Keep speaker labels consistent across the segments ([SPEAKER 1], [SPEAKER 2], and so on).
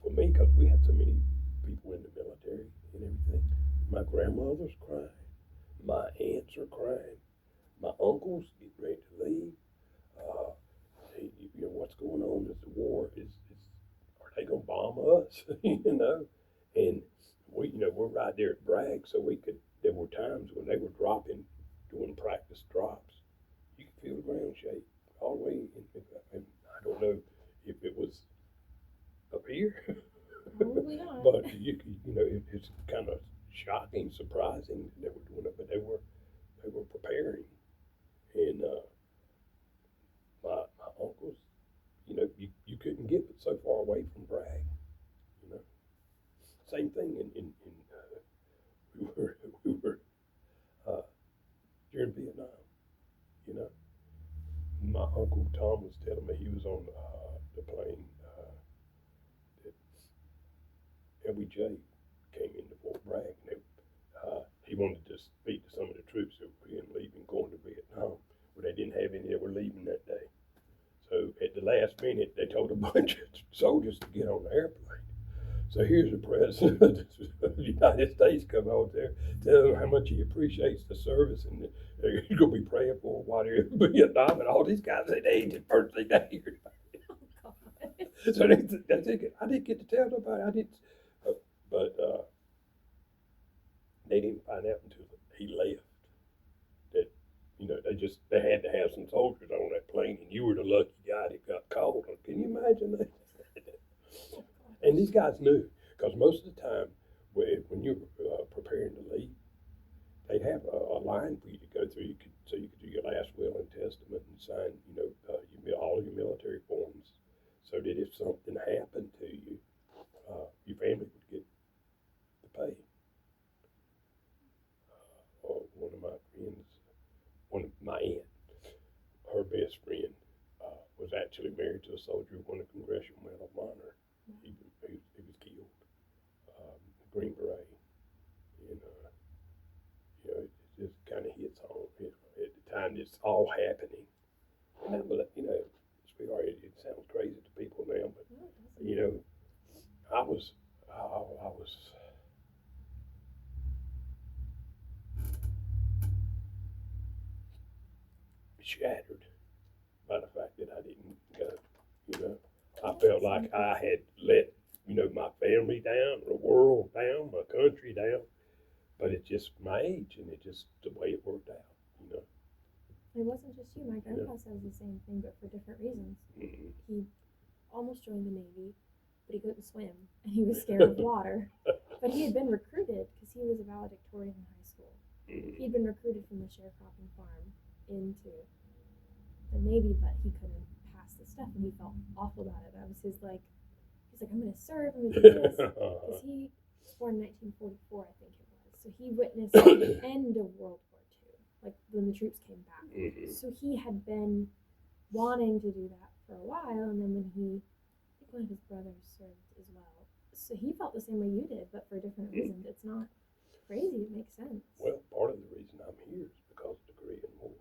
[SPEAKER 1] for me, because we had so many people in the military and everything. My grandmother's crying. My aunts are crying. My uncle's getting ready to leave. Uh, what's going on? Is the war? Are they gonna bomb us? And we're right there at Bragg, so we could. There were times when they were dropping, doing practice drops. You could feel the ground shake all the way. And I don't know if it was up here,
[SPEAKER 2] Probably not.
[SPEAKER 1] but it's kind of shocking, surprising that they were doing it, but they were preparing. And my uncles, you couldn't get it so far away from Bragg. You know, same thing in we were uh, during Vietnam. You know, my uncle Tom was telling me he was on the plane that LBJ came into Fort Bragg, and he wanted to speak to some of the troops that were being leaving, going to Vietnam, but they didn't have any that were leaving that day. So at the last minute, they told a bunch of soldiers to get on the airplane. So here's the president of the United States come out there, telling them how much he appreciates the service, and he's going to be praying for them while they're in Vietnam. And all these guys said they ain't the first thing they hear.
[SPEAKER 2] Oh, God.
[SPEAKER 1] So I didn't get to tell nobody. I didn't, but they didn't find out until he left that they had to have some soldiers on that plane, and you were the lucky guy that got called. Can you imagine that? And these guys knew, because most of the time when you're preparing to leave, they'd have a line for you to go through. So you could do your last will and testament and sign, all of your military forms, so that if something happened to you, your family would get the pay. One of my aunt, her best friend, was actually married to a soldier who won a Congressional Medal of Honor. He was killed, Green Beret, and it just kind of hits home. At the time it's all happening, and sweetheart, it sounds crazy to people now, but I was shattered by the fact that I didn't go. I felt like I had let my family down, the world down, my country down. But it's just my age, and it's just the way it worked out.
[SPEAKER 2] It wasn't just you. My grandpa says the same thing, but for different reasons.
[SPEAKER 1] Mm-hmm.
[SPEAKER 2] He almost joined the Navy, but he couldn't swim, and he was scared of water. But he had been recruited because he was a valedictorian in high school.
[SPEAKER 1] Mm-hmm.
[SPEAKER 2] He'd been recruited from the sharecropping farm into the Navy, but he couldn't pass the stuff, and he felt awful about it. That was he's like, I'm going to serve, I'm going to do this. Because he was born in 1944, I think it was. So he witnessed the end of World War II, like when the troops came back.
[SPEAKER 1] Mm-hmm.
[SPEAKER 2] So he had been wanting to do that for a while, and then when I think one of his brothers served as well. So he felt the same way you did, but for different reasons. It's not crazy, it makes sense.
[SPEAKER 1] Well, part of the reason I'm here is because of the Korean War.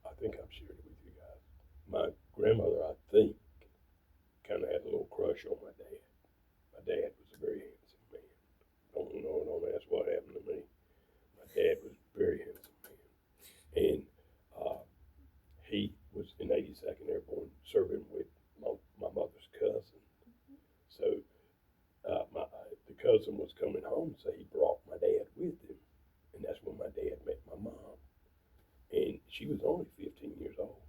[SPEAKER 1] I think I've shared it with you guys. My grandmother, I think, kind of had a little crush on my dad. My dad was a very handsome man. Don't ask what happened to me. My dad was a very handsome man. And he was in 82nd Airborne serving with my mother's cousin. So the cousin was coming home, so he brought my dad with him. And that's when my dad met my mom. And she was only 15 years old.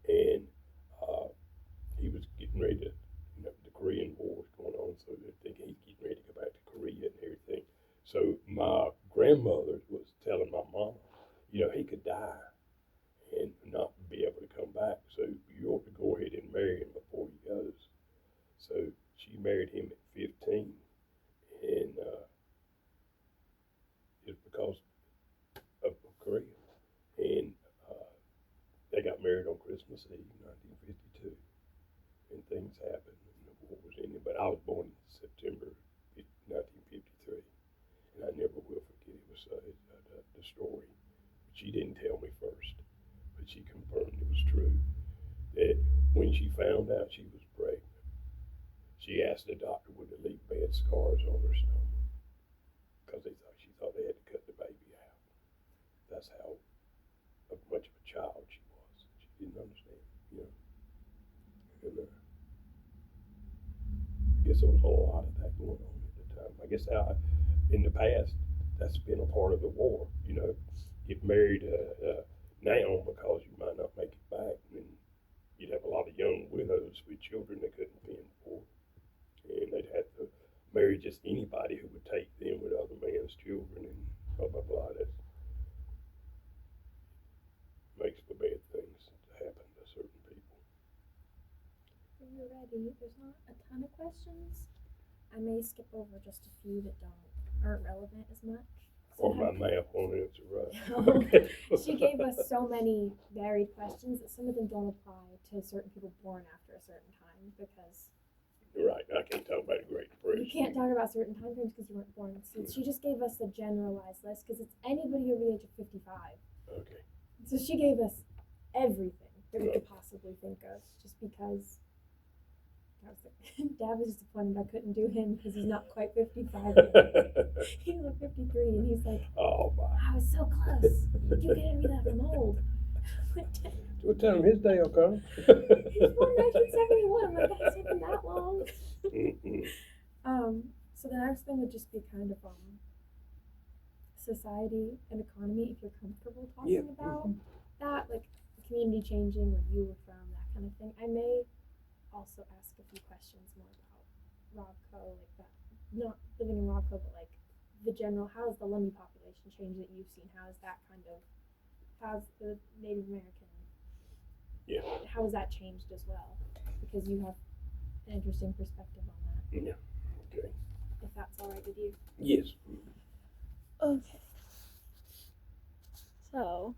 [SPEAKER 1] And he was getting ready to, the Korean War was going on, so they're thinking he's getting ready to go back to Korea and everything. So my grandmother was telling my mama, he could die and not be able to come back, so you ought to go ahead and marry him before he goes. So she married him at 15, and it's because of Korea. And they got married on Christmas Eve, 1952. And things happened, and the war was ending. But I was born in September 1953, and I never will forget it. Was the story. She didn't tell me first, but she confirmed it was true. That when she found found out she was pregnant, she asked the doctor would it leave bad scars on her stomach because she thought they had to cut the baby out. That's how much of a child she was. She didn't understand, you know. And I guess there was a lot of that going on at the time. I guess in the past, that's been a part of the war. You know, get married now because you might not make it back, and you'd have a lot of young widows with children they couldn't fend for, and they'd have to marry just anybody who would take them with other man's children, and blah blah blah. That makes for bad things to happen to certain people.
[SPEAKER 2] When you're ready, there's not a ton of questions. I may skip over just a few that aren't relevant as much.
[SPEAKER 1] Or my math on it, right?
[SPEAKER 2] She gave us so many varied questions that some of them don't apply to certain people born after a certain time because.
[SPEAKER 1] Right, I can't talk about the Great Depression.
[SPEAKER 2] You can't talk about certain time frames because you weren't born. So she just gave us a generalized list because it's anybody over the age of 55.
[SPEAKER 1] Okay.
[SPEAKER 2] So she gave us everything that we could possibly think of just because. Dad was disappointed I couldn't do him because he's not quite 55 yet. He's like 53 and he's like,
[SPEAKER 1] oh my.
[SPEAKER 2] I was so close. You getting me that I'm old.
[SPEAKER 1] We'll tell him his day will come.
[SPEAKER 2] He was born 1971. I'm like, that's not been that long. So the next thing would just be kind of society and economy, if you're comfortable talking about that, like the community changing, where you were from, that kind of thing. I may also ask a few questions more about Robco, like that, not living in Robco, but like the general, how's the Lummi population change that you've seen? How's that kind of, how's the Native American, how has that changed as well? Because you have an interesting perspective on that.
[SPEAKER 1] Yeah, okay.
[SPEAKER 2] If that's all right with you.
[SPEAKER 1] Yes.
[SPEAKER 2] Okay. So,